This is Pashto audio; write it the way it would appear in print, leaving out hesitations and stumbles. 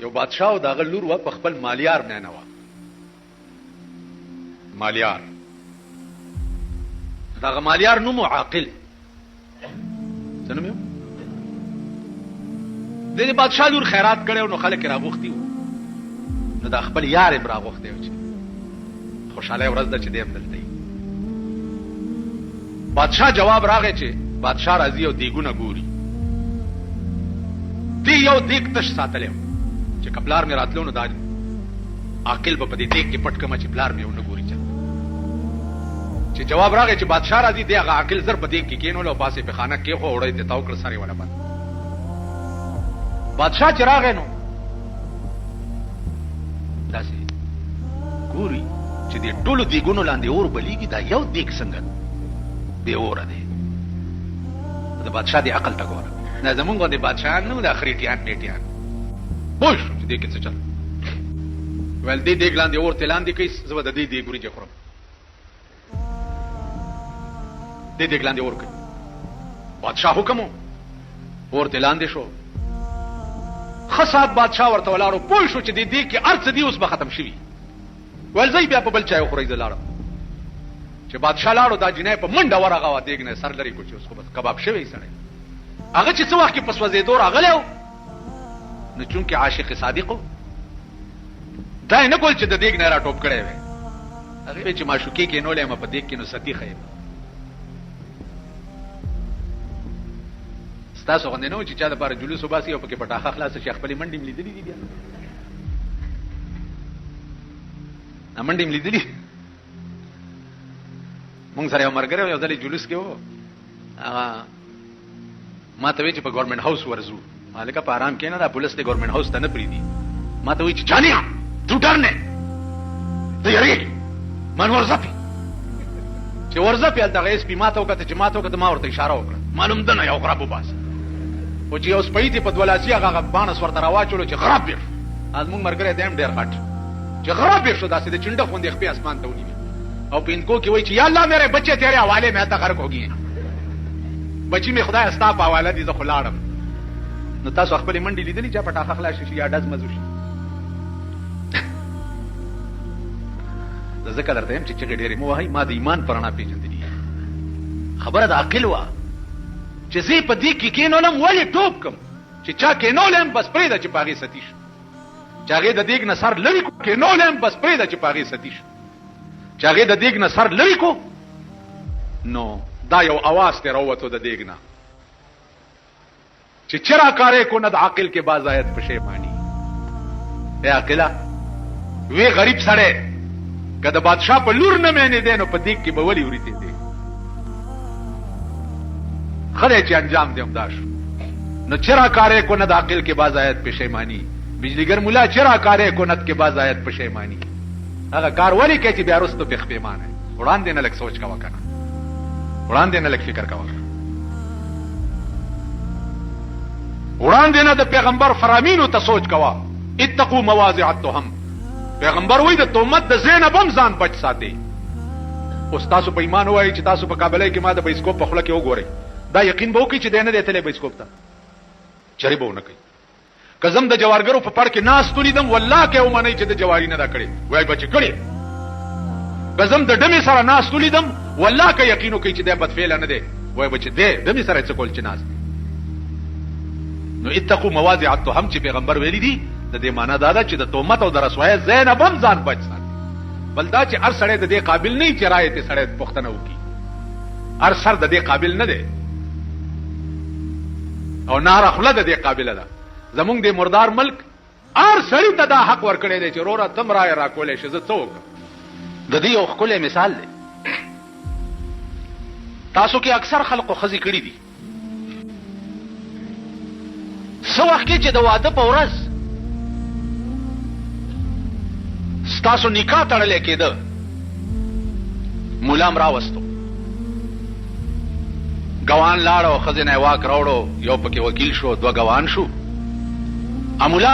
یو بادشاہ او دغه لور و په خپل مالیار نه و مالیار دغه مالیار نوم عاقل څنګه مې د بادشاہ لور خیرات کړو نو خلک راغوختي نو د خپل یار هم راغوختي چې خوشاله ورځ د چې دیم دلته بادشاہ جواب راغی چې بادشاہ راضي او دیګونه ګوري دی یو دیګ تش ساتلم چې کپلار مې راتلو نو دا عاقل په دې دیګ کې پټ کما چې پلار مې ونه ګوري چې جواب راغی چې بادشاہ راضي دی هغه عاقل زر په دیګ کې کینول او پاسه په خانه کې خو وړي ته تاو کړ ساري ولا باندې بادشاہ چې راغی نو داسې ګوري چې دې ټولو دیګونو لاندې اور بلیږي دا یو دیګ څنګه به اور دی د بادشاہ دی عقل تا ګوره نه زمونږ د بادشاہ نو د اخریټیان نیټیان پوه شو چې دې کې څه چل ول دې دیګ لاندې اور تلاندې کوي زما د دې دی ګوري چې خورم دې دیګ لاندې اور کوي بادشاہ حکم اور تلاندې شو خصاب بادشاہ ورته ولارو پوه شو چې دې کې ارڅ دی اوس به ختم شي ول زئی بیا په بل چا خوري زلاړو چې بادشاہ لاړو دا جنې په منډه ورغه و دیګ نه سر لري کو چې اوس خو بس کباب شوی سړی هغه چې څو وخت کې پسوځې دور غلېو نو چونکه عاشق صادقو دا نه کول چې د دیګ نه را ټوپ کړي وي هغه چې معشوقي کې نو لېم په دیګ کې نو ستی خې تاسو غوښنه نو چې چا د بار جلوس وباسي او پکې پټاخه خلاص شي خپل منډي مليدلې دي بیا منډي مليدلې مونږ سره یو مرګره یو ځلې جلوس کې وو هغه ما ته وی چې په ګورنمنت هاوس ورزو مالکه په آرام کې نه دا پولیس ته ګورنمنت هاوس ته نه پریدي ما ته وی چې جانیا تو ډرنه ته یری من ورزپی چې ورزپی دغه اس پی ما ته وکړه چې ما ته وکړه ما ورته اشاره وکړه معلوم ده نه یو غراب وباس او چې اوس پېتی په دولاسي هغه بانس ورته راواچولو چې خراب بیر از مونږ مرګره دیم ډیر غټ چې خراب بیر شو داسې د چنډه خوندې خپې اسمان ته ونی او پینکو کې وای چې یا الله میرے بچے تیرے حوالے میں تا غرق ہوگی بچی می خدای استا په حواله دي زه خلاړم نو تاسو خپل منډي لیدلی چې پټاخه خلاص شي یا داس مزو شي ذکر درته هم چې ډېرې مو وای ما د ایمان پرانا پیژندلی خبره د عقل وا چې زی په دې کې کینولم ولې ټوب کم چې چا کینولم بس پرې د چې پاغي ستیش چاغه د دیګ نصر لری کو کینولم بس پرې د چې پاغي ستیش چاغه د دیګ نه سر لری کو نو دا یو आवाज ته راوته د دیګ نه چې چرا کارې کو نه د عقل کې بازایت پښیمانی اے عقلا وی غریب سره کله بادشاہ په لور نه مینه دینو په دیګ کې بولی ورته دی خره چې انجام دیم داش نو چرا کارې کو نه د عقل کې بازایت پښیمانی بجلیګر مولا چرا کارې کو نه کې بازایت پښیمانی هغه کار ولی کوي چې بیا وروسته په خپېمانه وړاندې نه لک سوچ کا وکنه وړاندې نه لک فکر کا وکنه وړاندې نه د پیغمبر فرامینو ته سوچ کوا اتقوا مواضع التهم پیغمبر وای د تهمت د زینب هم ځان بچ ساتي اوس تاسو په ایمان وای چې تاسو په کابل کې ما د بایسکوپ په خله کې وګورئ دا یقین به وکړي چې دینه دته له بایسکوپ ته چری به ونه کوي کزم د جوارګرو په پړ کې ناس تولیدم والله کې ومني چې د جواری نه دا کړي وای بچ کړي کزم د دمه سره ناس تولیدم والله کې یقینو کوي چې د بد فعل نه دی وای بچ دې دمه سره څه کول چې ناس نو اتقوا مواضع التهم چې پیغمبر ویلي دي د دې معنا دا ده چې د تهمت او د رسوای زینب هم ځان بچ ساتي بل دا چې هر سړی د دې قابل نه چې رائے ته سړی پښتنه وکي هر سر د دې قابل نه دی او نار خپل د دې قابل ده زمونږ د مردار ملک هر سړی ته دا حق ورکړی دی چې رورا تم رائے راکولې شي زه څوک د دې یو خپل مثال دی تاسو کې اکثر خلکو خزي کړی دي سو وخت کې چې د واده په ورځ ستاسو نکاح تړلې کېده مولام راوستو ګوان لاړو خزینه واک راوړو یو پکې وکیل شو دوه ګوان شو امولا